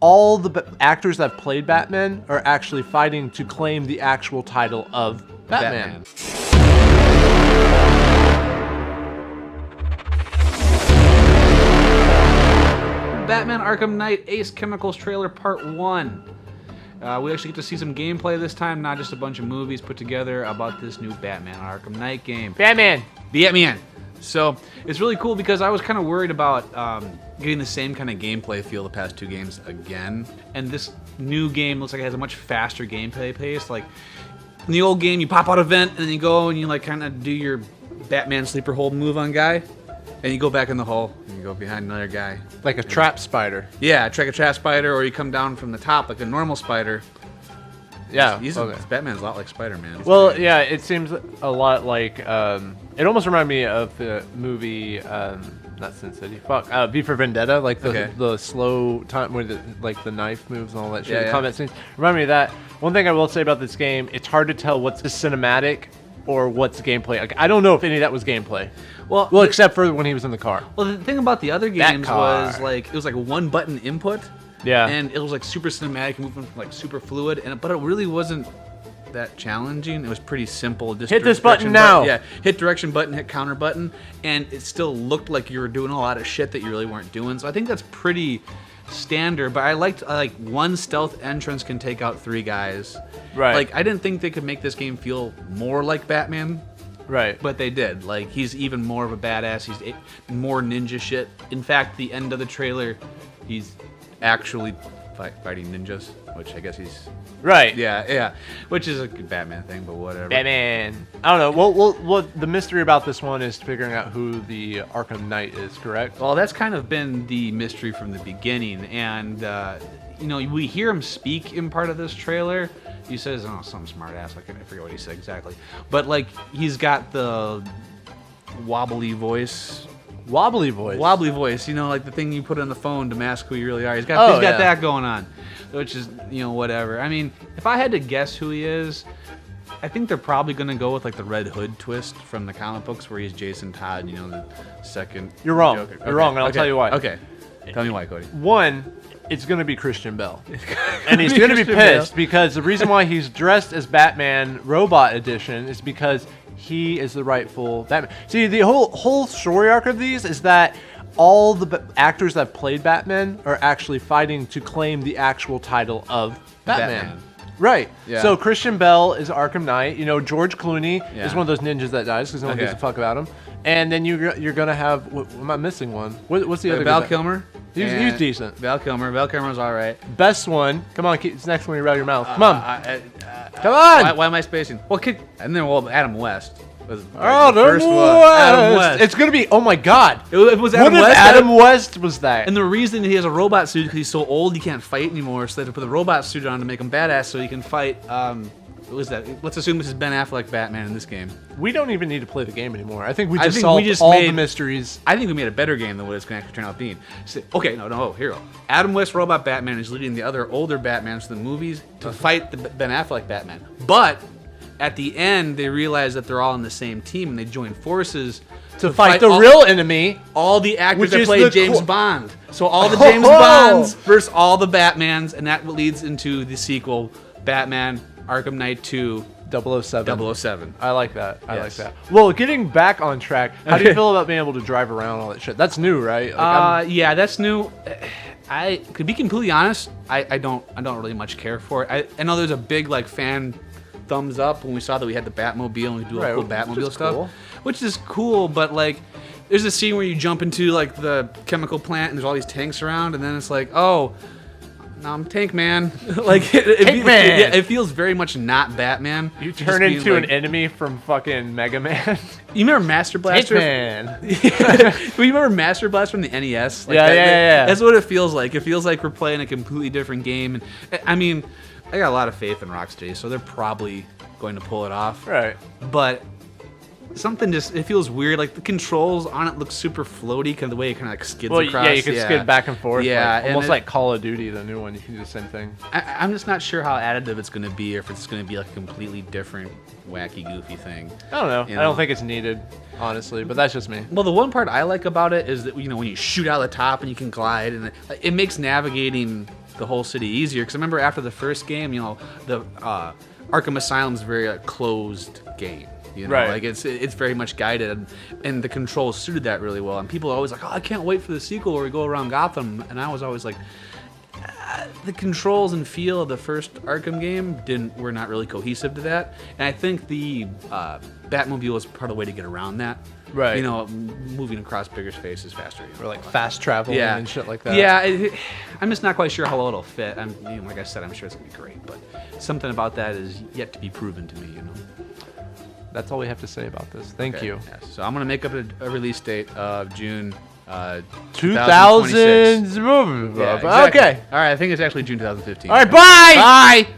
All the actors that played Batman are actually fighting to claim the actual title of Batman. Batman Arkham Knight Ace Chemicals trailer part 1. We actually get to see some gameplay this time, not just a bunch of movies put together about this new Batman Arkham Knight game. Batman! So it's really cool because I was kind of worried about getting the same kind of gameplay feel the past 2 games again. And this new game looks like it has a much faster gameplay pace. Like in the old game, you pop out a vent and then you go and you like kind of do your Batman sleeper hold move on guy. And you go back in the hole and you go behind another guy. Like a trap spider. Yeah, like a trap spider, or you come down from the top like a normal spider. Yeah, Batman's a lot like Spider-Man. Well, yeah, it seems a lot like, it almost reminded me of the movie, not Sin City, V for Vendetta, like the slow time where the knife moves and all that shit, the combat scenes. Remind me of that. One thing I will say about this game, it's hard to tell what's cinematic or what's gameplay. Like, I don't know if any of that was gameplay. Well, except for when he was in the car. Well, the thing about the other games was like it was like a 1-button input. Yeah. And it was like super cinematic, moving like super fluid, but it really wasn't that challenging. It was pretty simple. Just hit this button now. Yeah, hit direction button, hit counter button, and it still looked like you were doing a lot of shit that you really weren't doing. So I think that's pretty standard. But I liked like one stealth entrance can take out 3 guys. Right. Like I didn't think they could make this game feel more like Batman. Right. But they did. Like, he's even more of a badass. He's more ninja shit. In fact, the end of the trailer, he's actually fighting ninjas, which I guess he's... Right. Yeah. Which is a good Batman thing, but whatever. Batman. I don't know. Well, the mystery about this one is figuring out who the Arkham Knight is, correct? Well, that's kind of been the mystery from the beginning. And, you know, we hear him speak in part of this trailer. He says, some smart ass. I forget what he said exactly. But, like, he's got the wobbly voice. Wobbly voice. You know, like the thing you put on the phone to mask who you really are. He's got that going on, which is, you know, whatever. I mean, if I had to guess who he is, I think they're probably going to go with, like, the Red Hood twist from the comic books where he's Jason Todd, you know, the second You're wrong. Joker. You're wrong, and I'll tell you why. Okay. Tell me why, Cody. One, it's going to be Christian Bale. And he's going to be pissed because the reason why he's dressed as Batman Robot Edition is because he is the rightful Batman. See, the whole story arc of these is that all the actors that played Batman are actually fighting to claim the actual title of Batman. Right. Yeah. So Christian Bale is Arkham Knight. You know, George Clooney is one of those ninjas that dies because no one gives a fuck about him. And then you're gonna have. Am I missing one? What's the other? Val Kilmer. He's decent. Val Kilmer's all right. Best one. Come on, it's next one. You out your mouth. Come on. Come on. Why am I spacing? Well, Adam West. Was Adam West. It's gonna be. Oh my God. It was Adam West. What if Adam West was that? And the reason he has a robot suit because he's so old he can't fight anymore, so they had to put the robot suit on to make him badass so he can fight. What was that? Let's assume this is Ben Affleck Batman in this game. We don't even need to play the game anymore. I think we just solved all the mysteries. I think we made a better game than what it's going to actually turn out being. So, okay, here. Adam West Robot Batman is leading the other older Batmans from the movies to fight the Ben Affleck Batman. But at the end, they realize that they're all on the same team and they join forces to fight the real enemy. All the actors that played James Bond. So all the James Bonds versus all the Batmans, and that leads into the sequel, Batman Arkham Knight 2. 007. I like that. I like that. Well, getting back on track, how do you feel about being able to drive around all that shit? That's new, right? Like, yeah, that's new. I could be completely honest. I don't really much care for it. I know there's a big like fan thumbs up when we saw that we had the Batmobile and we do all cool Batmobile stuff, which is cool. But like, there's a scene where you jump into like the chemical plant and there's all these tanks around, and then it's like, oh. No, I'm Tank Man. Like it feels very much not Batman. You turn into an enemy from fucking Mega Man. You remember Master Blaster? Man. You remember Master Blaster from the NES? Like yeah. That's what it feels like. It feels like we're playing a completely different game. And I mean, I got a lot of faith in Rocksteady, so they're probably going to pull it off. Right. But something it feels weird. Like the controls on it look super floaty, kind of the way it kind of like skids across. Yeah, you can skid back and forth. Yeah, like, almost like Call of Duty, the new one. You can do the same thing. I'm just not sure how additive it's going to be, or if it's going to be like a completely different, wacky, goofy thing. I don't know. I don't think it's needed, honestly, but that's just me. Well, the one part I like about it is that when you shoot out of the top and you can glide, and it makes navigating the whole city easier. Because I remember after the first game, you know, the Arkham Asylum's a very closed game. You know, right. like it's very much guided, and the controls suited that really well. And people are always like, "Oh, I can't wait for the sequel where we go around Gotham." And I was always like, the controls and feel of the first Arkham game were not really cohesive to that. And I think the Batmobile was part of the way to get around that. Right. You know, moving across bigger spaces faster. You know, or like fast travel and shit like that. Yeah, I'm just not quite sure how well it'll fit. Like I said, I'm sure it's gonna be great, but something about that is yet to be proven to me. You know. That's all we have to say about this. Thank you. Yes. So I'm going to make up a release date of June 2000s. Yeah, exactly. Okay. All right. I think it's actually June 2015. All right. Bye. Bye.